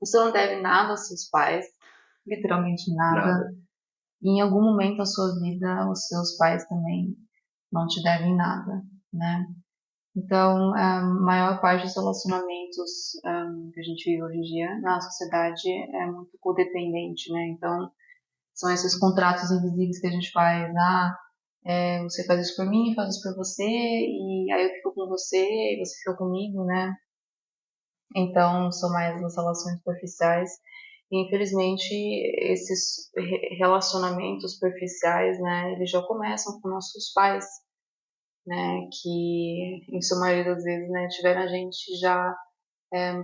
Você não deve nada aos seus pais, literalmente nada. Nada. E em algum momento da sua vida, os seus pais também não te devem nada, né? Então, a maior parte dos relacionamentos que a gente vive hoje em dia na sociedade é muito codependente, né? Então, são esses contratos invisíveis que a gente faz. Você faz isso por mim, faz isso por você, e aí eu fico com você, e você fica comigo, né? Então, são mais as relações superficiais. E, infelizmente, esses relacionamentos superficiais, né, eles já começam com nossos pais, né, que, em sua maioria das vezes, né, tiveram a gente já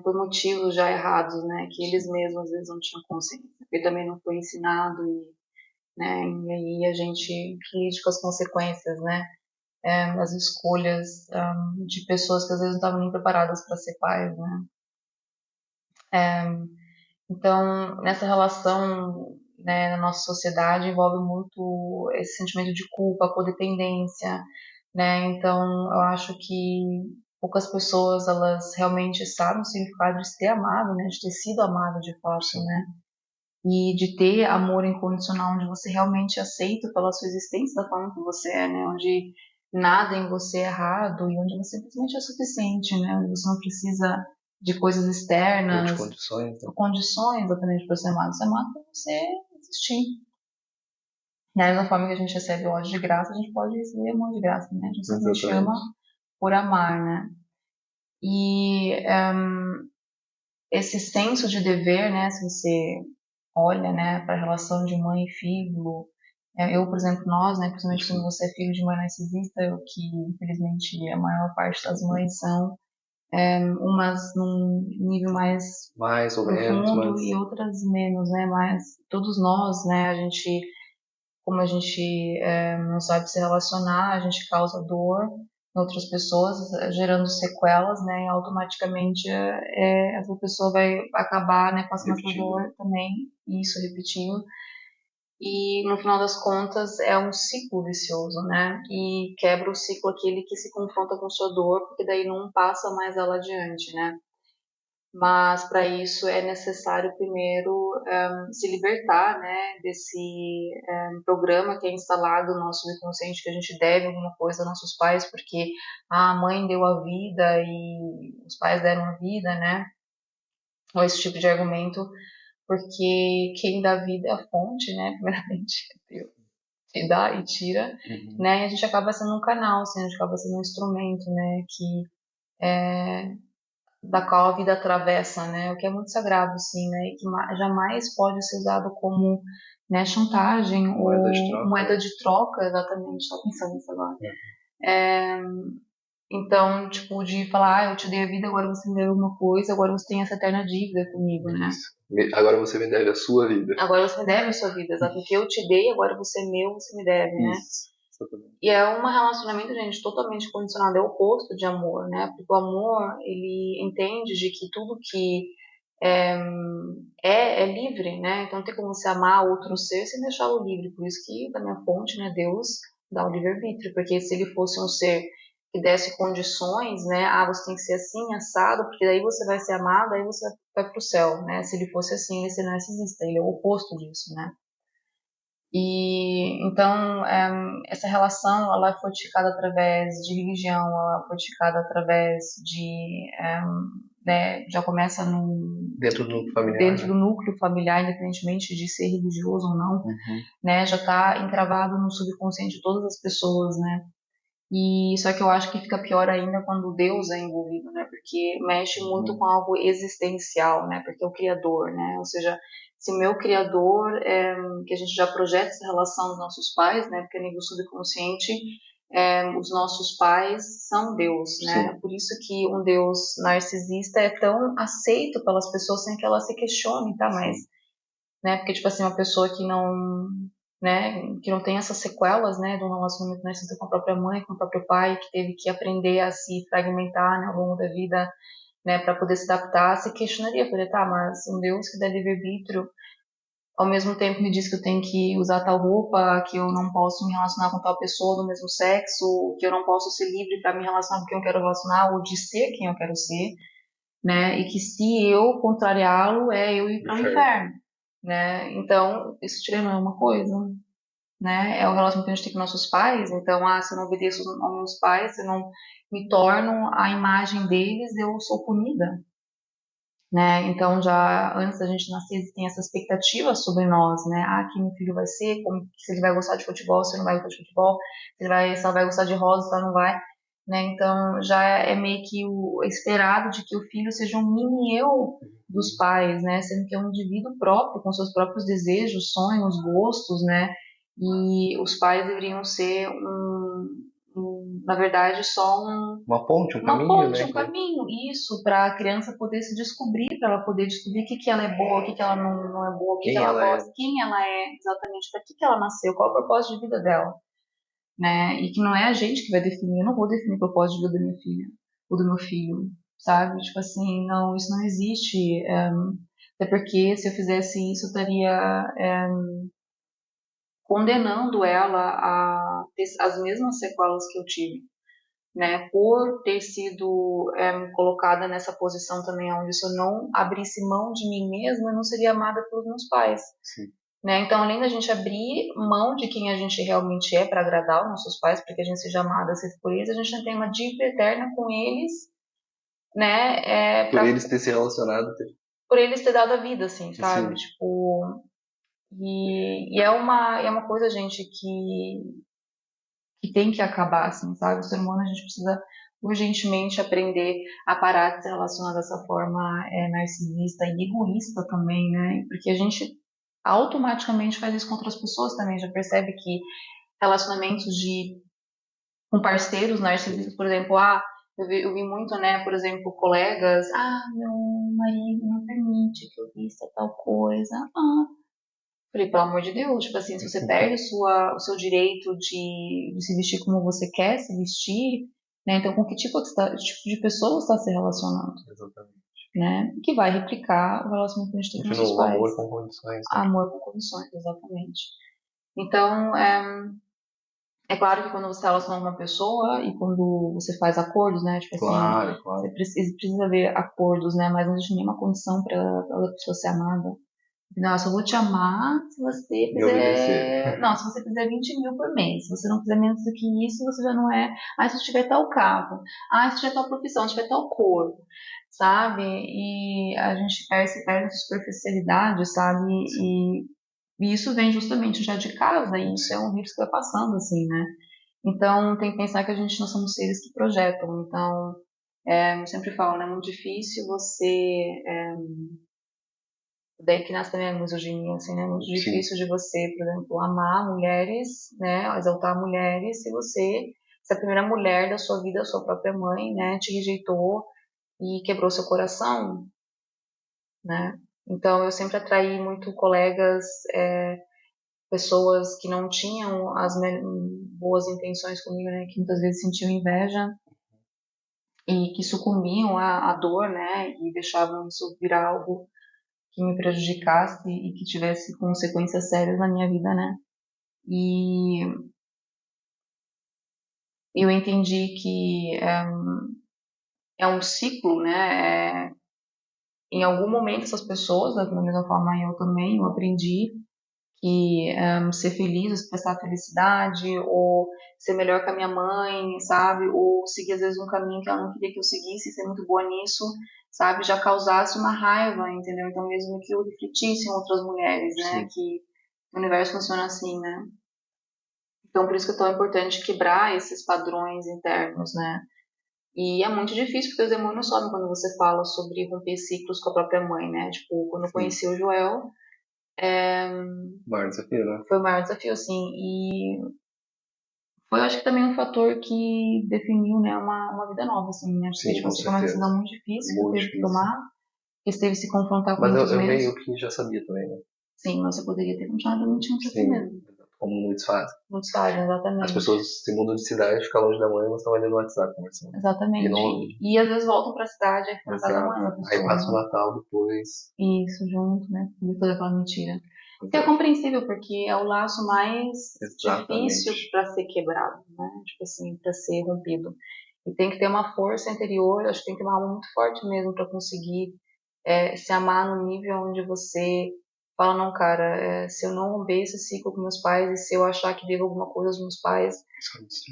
por motivos já errados, né, que eles mesmos às vezes não tinham consciência, porque também não foi ensinado e aí a gente lide com as consequências, né, as escolhas de pessoas que às vezes não estavam nem preparadas para ser pais, né. Então, nessa relação, né, na nossa sociedade envolve muito esse sentimento de culpa, codependência, né? Então, eu acho que poucas pessoas elas realmente sabem o significado de ser amado, né? De ter sido amado de fato, Sim. né? E de ter amor incondicional, onde você realmente é aceito pela sua existência da forma que você é, né? Onde nada em você é errado e onde você simplesmente é suficiente, né? Onde você não precisa de coisas Ou de externas condições, né? ou condições exatamente para ser amado. Você é amado para você existir. Da mesma forma que a gente recebe ódio de graça, a gente pode receber amor de graça, né? A gente simplesmente ama Exatamente. por amar, né? E esse senso de dever, né? Se você olha, né, para a relação de mãe e filho, eu, por exemplo, nós, né, principalmente quando Sim. você é filho de mãe narcisista, o que infelizmente a maior parte das mães são, umas num nível mais Mais ou menos, profundo e mas outras menos, né? Mas todos nós, né, como a gente não sabe se relacionar, a gente causa dor em outras pessoas, gerando sequelas, né? E automaticamente essa pessoa vai acabar, né, passando essa repetindo. dor também, isso repetindo. E no final das contas é um ciclo vicioso, né? E quebra o ciclo aquele que se confronta com sua dor, porque daí não passa mais ela adiante, né? Mas para isso é necessário primeiro se libertar, né, desse programa que é instalado no nosso subconsciente que a gente deve alguma coisa aos nossos pais porque a mãe deu a vida e os pais deram a vida, né? Ou esse tipo de argumento, porque quem dá vida é a fonte, né? Primeiramente, é Deus, que dá e tira, Uhum. né? E a gente acaba sendo um canal, assim, a gente acaba sendo um instrumento, né? Que da qual a vida atravessa, né? O que é muito sagrado, sim, né? E que jamais pode ser usado como, né, chantagem Moeda de ou troca, moeda né? de troca, exatamente. Estou pensando nisso agora. É. Então, tipo, de falar, eu te dei a vida, agora você me deve alguma coisa, agora você tem essa eterna dívida comigo, né? Isso. Agora você me deve a sua vida. Agora você me deve a sua vida, exato. O que eu te dei, agora você é meu, você me deve, né? Isso. Exatamente. E é um relacionamento, gente, totalmente condicionado, é o oposto de amor, né? Porque o amor, ele entende de que tudo que é livre, né? Então não tem como você amar outro ser sem deixá-lo livre. Por isso que, da minha fonte, né, Deus dá o livre-arbítrio. Porque se ele fosse um ser que desse condições, né? Ah, você tem que ser assim, assado, porque daí você vai ser amado, aí você vai pro céu, né? Se ele fosse assim, ele seria narcisista. Ele é o oposto disso, né? E então essa relação ela é fortificada através de religião, ela é fortificada através de já começa Dentro do núcleo familiar, dentro né? do núcleo familiar, independentemente de ser religioso ou não, Uhum. né, já está encravado no subconsciente de todas as pessoas, né? E só que eu acho que fica pior ainda quando Deus é envolvido, né? Porque mexe muito com Uhum. algo existencial, né? Porque é o Criador, né? Ou seja, se meu Criador, que a gente já projeta essa relação dos nossos pais, né? Porque a nível subconsciente, os nossos pais são Deus, né? Sim. Por isso que um Deus narcisista é tão aceito pelas pessoas sem que elas se questionem, tá? Mas, Sim. né? Porque, tipo assim, uma pessoa que não, né, que não tem essas sequelas, né, de um relacionamento narcisista com a própria mãe, com o próprio pai, que teve que aprender a se fragmentar, né, ao longo da vida, né, para poder se adaptar, se questionaria, poderia, tá, mas um Deus que dá livre-arbítrio, ao mesmo tempo me diz que eu tenho que usar tal roupa, que eu não posso me relacionar com tal pessoa do mesmo sexo, que eu não posso ser livre para me relacionar com quem eu quero relacionar, ou de ser quem eu quero ser, né? E que se eu contrariá-lo, eu ir para o inferno, né? Então, isso te lembra uma coisa, né? É o relacionamento que a gente tem com nossos pais. Então, se eu não obedeço aos meus pais, se eu não me torno a imagem deles, eu sou punida, né? Então, já antes da gente nascer, tem essa expectativa sobre nós, né? Quem meu filho vai ser, se ele vai gostar de futebol, se ele não vai gostar de futebol, se ela vai gostar de rosa, se ela não vai, né? Então, já é meio que o esperado de que o filho seja um mini eu dos pais, né? Sendo que é um indivíduo próprio, com seus próprios desejos, sonhos, gostos, né? E os pais deveriam ser na verdade, só uma ponte, um uma caminho, ponte, né? um caminho, isso, para a criança poder se descobrir, para ela poder descobrir o que que ela é boa, o que que ela não é boa, o que que Quem ela ela é. gosta, quem ela é, exatamente, para que ela nasceu, qual é o propósito de vida dela, né? E que não é a gente que vai definir, eu não vou definir o propósito de vida da minha filha ou do meu filho, sabe? Tipo assim, não, isso não existe, até porque se eu fizesse isso, eu estaria condenando ela a ter as mesmas sequelas que eu tive, né, por ter sido colocada nessa posição também, onde se eu não abrisse mão de mim mesma, eu não seria amada pelos meus pais. Sim. Né? Então, além da gente abrir mão de quem a gente realmente é para agradar os nossos pais, para que a gente seja amada, seja por eles, a gente tem uma dívida eterna com eles, né? Por eles ter se relacionado. Por eles ter dado a vida, assim, sabe? Sim. Tipo, e é uma coisa, gente, que tem que acabar, assim, sabe? O ser humano, a gente precisa urgentemente aprender a parar de se relacionar dessa forma narcisista e egoísta também, né? Porque a gente automaticamente faz isso com outras pessoas também, já percebe que relacionamentos com parceiros narcisistas, por exemplo, eu vi muito, né, por exemplo, colegas, meu marido não permite que eu vista tal coisa, falei, pelo amor de Deus, tipo assim, se você perde o seu direito de se vestir como você quer se vestir, né? Então, com que tipo de pessoa você está se relacionando? Exatamente. Né? Que vai replicar o relacionamento que a gente tem com nossos pais. Amor com condições. Né? Amor com condições, exatamente. Então, é claro que quando você relaciona com uma pessoa e quando você faz acordos, né? Tipo assim, claro. você precisa ver acordos, né? Mas não existe nenhuma condição para a pessoa ser amada. Nossa, eu vou te amar se você fizer. Não, se você fizer 20 mil por mês. Se você não fizer menos do que isso, você já não é. Se você tiver tal carro. Se tiver tal profissão, se tiver tal cor. Sabe? E a gente perde essa superficialidade, sabe? E isso vem justamente já de casa, e isso é um vírus que vai passando, assim, né? Então, tem que pensar que nós somos seres que projetam. Então, eu sempre falo, né? É muito difícil você. Daí que nasce também a misoginia, assim, né? É muito difícil de você, por exemplo, amar mulheres, né? Exaltar mulheres, se a primeira mulher da sua vida, a sua própria mãe, né, te rejeitou e quebrou seu coração, né? Então, eu sempre atraí muito colegas, pessoas que não tinham as boas intenções comigo, né? Que muitas vezes sentiam inveja e que sucumbiam à dor, né? E deixavam isso virar algo que me prejudicasse e que tivesse consequências sérias na minha vida, né? E eu entendi que é um ciclo, né? Em algum momento essas pessoas, da mesma forma eu também, eu aprendi que ser feliz, expressar felicidade, ou ser melhor que a minha mãe, sabe? Ou seguir às vezes um caminho que ela não queria que eu seguisse, ser muito boa nisso, sabe? Já causasse uma raiva, entendeu? Então mesmo que eu refletisse em outras mulheres, né? Que o universo funciona assim, né? Então por isso que é tão importante quebrar esses padrões internos, né? E é muito difícil porque os demônios sobem quando você fala sobre romper ciclos com a própria mãe, né? Tipo, quando eu conheci o Joel, maior desafio, né? foi o maior desafio, assim, e foi, acho que também um fator que definiu, né, uma vida nova, assim, né? Porque, tipo, assim, foi uma decisão muito difícil que eu teve que tomar, que você teve que se confrontar com muitos medos. Mas eu meio que já sabia também, né? Sim, mas você poderia ter continuado mentindo pra si mesmo. Como muitos fazem. Muitos fazem, exatamente. As pessoas se mudam de cidade, ficam longe da mãe, mas estão ali no WhatsApp conversando. Exatamente. E às vezes voltam pra cidade, aí ficam na casa da mãe da pessoa. Aí passa o Natal depois. Isso, junto, né? E toda aquela mentira. Que é compreensível, porque é o laço mais difícil para ser quebrado, né? Tipo assim, para ser rompido. E tem que ter uma força interior, acho que tem que ter uma alma muito forte mesmo para conseguir se amar no nível onde você fala, não, cara, se eu não romper esse ciclo com meus pais e se eu achar que devo alguma coisa aos meus pais,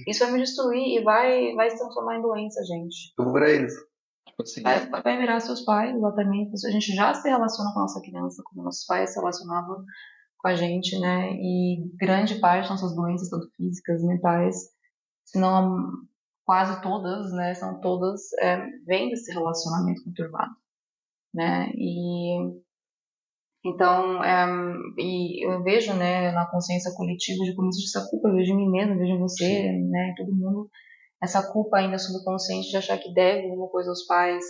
isso vai me destruir e vai se transformar em doença, gente. Tudo pra eles. Tipo assim, Vai virar seus pais, exatamente. A gente já se relaciona com a nossa criança, como nossos pais se relacionavam com a gente, né? E grande parte das nossas doenças, tanto físicas, mentais, se não quase todas, né? São todas, vêm desse relacionamento conturbado, né? E então, e eu vejo, né, na consciência coletiva de como existe essa culpa, eu vejo em mim mesmo, eu vejo em você, sim, né, todo mundo, essa culpa ainda subconsciente de achar que deve alguma coisa aos pais,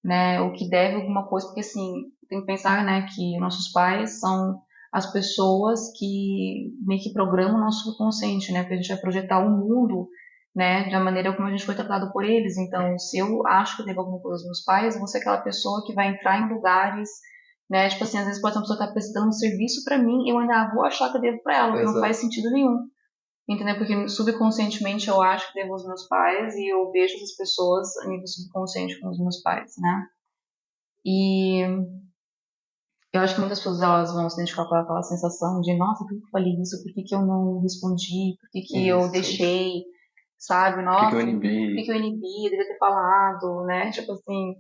né, ou que deve alguma coisa, porque assim, tem que pensar, né, que nossos pais são as pessoas que meio que programam o nosso subconsciente, né, porque a gente vai projetar o mundo, né, da maneira como a gente foi tratado por eles. Então, se eu acho que eu devo alguma coisa aos meus pais, eu vou ser aquela pessoa que vai entrar em lugares, né, tipo assim, às vezes pode ser uma pessoa que tá prestando um serviço pra mim, eu ainda vou achar que eu devo pra ela, o que não faz exato. sentido nenhum. Entendeu? Porque subconscientemente eu acho que devo aos meus pais e eu vejo as pessoas a nível subconsciente com os meus pais, né? E eu acho que muitas pessoas elas vão se identificar com aquela sensação de, nossa, por que eu falei isso? Por que que eu não respondi? Por que que eu Isso. deixei? Sabe? O que que eu Nossa, por que inibi? que eu inibi? Eu devia ter falado, né? Tipo assim,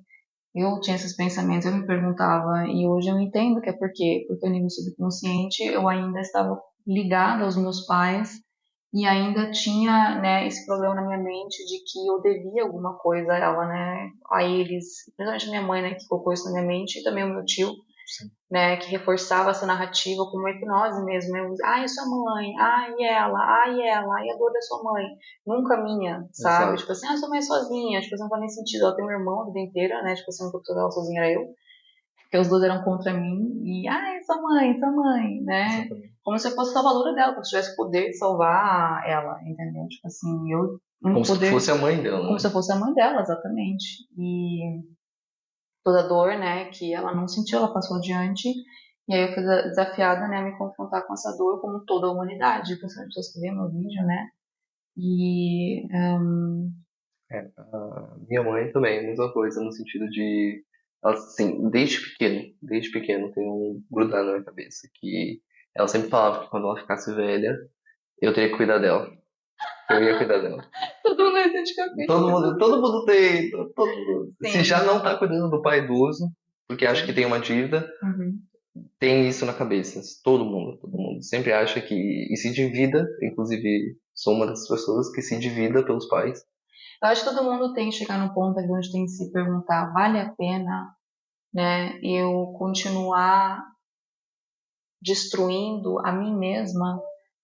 eu tinha esses pensamentos, eu me perguntava, e hoje eu entendo que é por quê? Porque a nível subconsciente eu ainda estava ligada aos meus pais e ainda tinha, né, esse problema na minha mente de que eu devia alguma coisa a ela, né, a eles, principalmente a minha mãe, né, que colocou isso na minha mente, e também o meu tio, Sim. né, que reforçava essa narrativa como uma hipnose mesmo, né, ai, sua mãe, ai, a dor da sua mãe, nunca minha, sabe, tipo Exato. assim, sua mãe é sozinha, tipo assim, não faz nem sentido, ela tem um irmão a vida inteira, né, tipo assim, não tô ela sozinha, era eu, porque os dois eram contra mim, e, ai, sua mãe, né, Exatamente. como se eu fosse salvadora dela, como se eu tivesse poder de salvar ela, entendeu, tipo assim, eu, um Como se tu poder, fosse a mãe dela, como se né? eu fosse a mãe dela, exatamente, e toda a dor, né, que ela não sentiu, ela passou adiante. E aí eu fui desafiada, né, a me confrontar com essa dor como toda a humanidade, principalmente as pessoas que vêem meu vídeo, né. E É, a minha mãe também, a mesma coisa, no sentido de, assim, desde pequeno, tem um grudado na minha cabeça que ela sempre falava que quando ela ficasse velha, eu teria que cuidar dela. Eu ia cuidar dela. todo mundo se identifica com isso. Todo mundo tem, todo mundo. Se já Sim, não tá cuidando do pai idoso, porque acha que sim. tem uma dívida, Uhum. tem isso na cabeça. Todo mundo sempre acha que, e se divida, inclusive sou uma das pessoas que se divida pelos pais. Eu acho que todo mundo tem que chegar no ponto ali onde tem que se perguntar, vale a pena, né, eu continuar destruindo a mim mesma,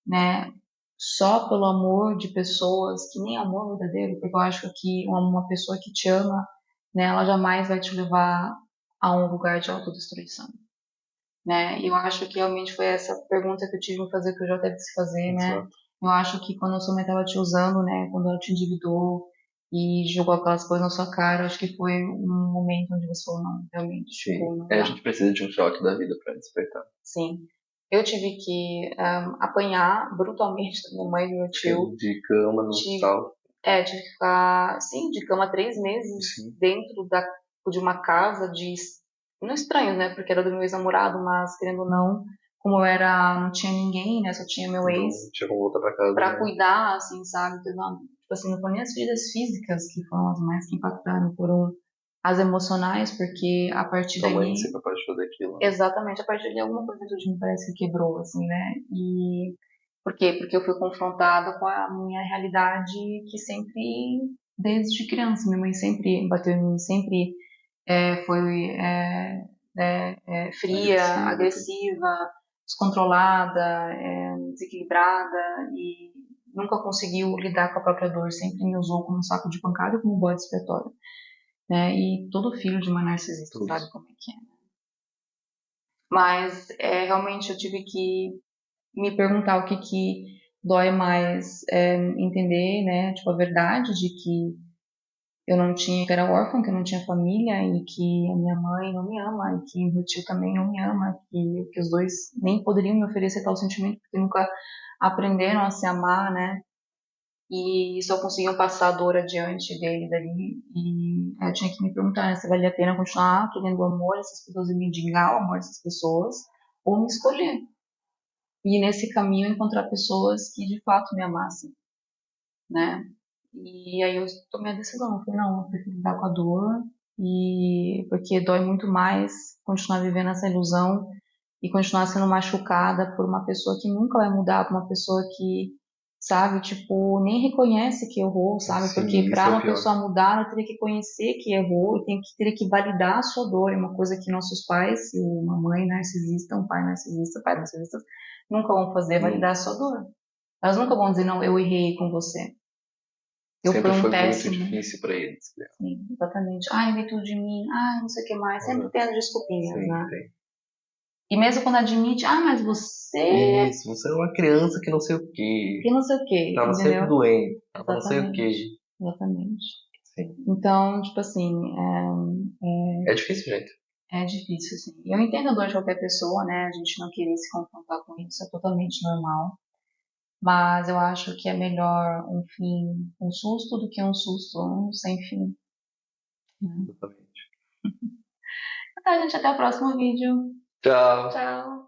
né, só pelo amor de pessoas que nem amor verdadeiro, porque eu acho que uma pessoa que te ama, né, ela jamais vai te levar a um lugar de autodestruição, né? E eu acho que realmente foi essa pergunta que eu tive que fazer, que eu já teve que se fazer, né? Exato. Eu acho que quando a sua mãe estava te usando, né, quando ela te endividou e jogou aquelas coisas na sua cara, acho que foi um momento onde você falou, não, realmente, Sim. tipo, não É, a dá. gente precisa de um choque da vida para despertar. Sim. Eu tive que apanhar brutalmente da minha mãe e do meu tio. De cama no Tive, hospital. tive que ficar, sim, de cama 3 meses Sim. dentro de uma casa não estranhos, né? Porque era do meu ex-namorado, mas querendo ou não, como eu era, não tinha ninguém, né? Só tinha meu ex Não tinha como voltar para casa, pra né? cuidar, assim, sabe? Então, não, tipo assim, não foram nem as feridas físicas que foram as mais que impactaram, foram as emocionais, porque a partir Tua mãe dali ser capaz de fazer aquilo, né? exatamente, a partir de alguma coisa dentro de mim parece que quebrou, assim, né? E por quê? Porque eu fui confrontada com a minha realidade que sempre, desde criança, minha mãe sempre bateu em mim, sempre foi fria, Agressiva, tudo. agressiva, descontrolada, desequilibrada e nunca conseguiu lidar com a própria dor, sempre me usou como um saco de pancada, como um bode expiatório, né? E todo filho de uma narcisista Tudo. sabe como é que é. Mas realmente eu tive que me perguntar o que que dói mais entender, né, tipo, a verdade de que eu não tinha, que era órfã, que eu não tinha família e que a minha mãe não me ama e que meu tio também não me ama, que os dois nem poderiam me oferecer tal sentimento porque nunca aprenderam a se amar, né? e só conseguiam passar a dor adiante dele dali. E eu tinha que me perguntar, né, se valia a pena continuar querendo o amor dessas pessoas e mendigar o amor dessas pessoas, ou me escolher. E nesse caminho encontrar pessoas que de fato me amassem, né? E aí eu tomei a decisão, eu falei, não, eu prefiro lidar com a dor, e porque dói muito mais continuar vivendo essa ilusão e continuar sendo machucada por uma pessoa que nunca vai mudar, por uma pessoa que, sabe, tipo, nem reconhece que errou, sabe? Sim, Porque isso para é o uma pior. pessoa mudar, ela teria que conhecer que errou, e teria que validar a sua dor, é uma coisa que nossos pais, uma mãe narcisista, um pai narcisista, pai narcisista, nunca vão fazer, validar Hum. a sua dor. Elas nunca vão dizer, não, eu errei com você. Eu fui Sempre um foi muito péssimo. difícil pra eles. Sim, exatamente. Ai, vem tudo de mim. Ai, não sei o que mais. Sempre Aham. tendo desculpinhas, Sim, né? tem. E mesmo quando admite, ah, mas você Isso, você é uma criança que não sei o quê. que não sei o que, Tava sempre entendeu? doente. Tava não sei o quê. Exatamente. Exatamente. Sim. Então, tipo assim, É difícil, gente. é difícil, assim. Eu entendo a dor de qualquer pessoa, né? A gente não querer se confrontar com isso é totalmente normal. Mas eu acho que é melhor um fim, um susto do que um susto sem fim, né? Exatamente. Tá, gente, até o próximo vídeo. Tchau. Tchau.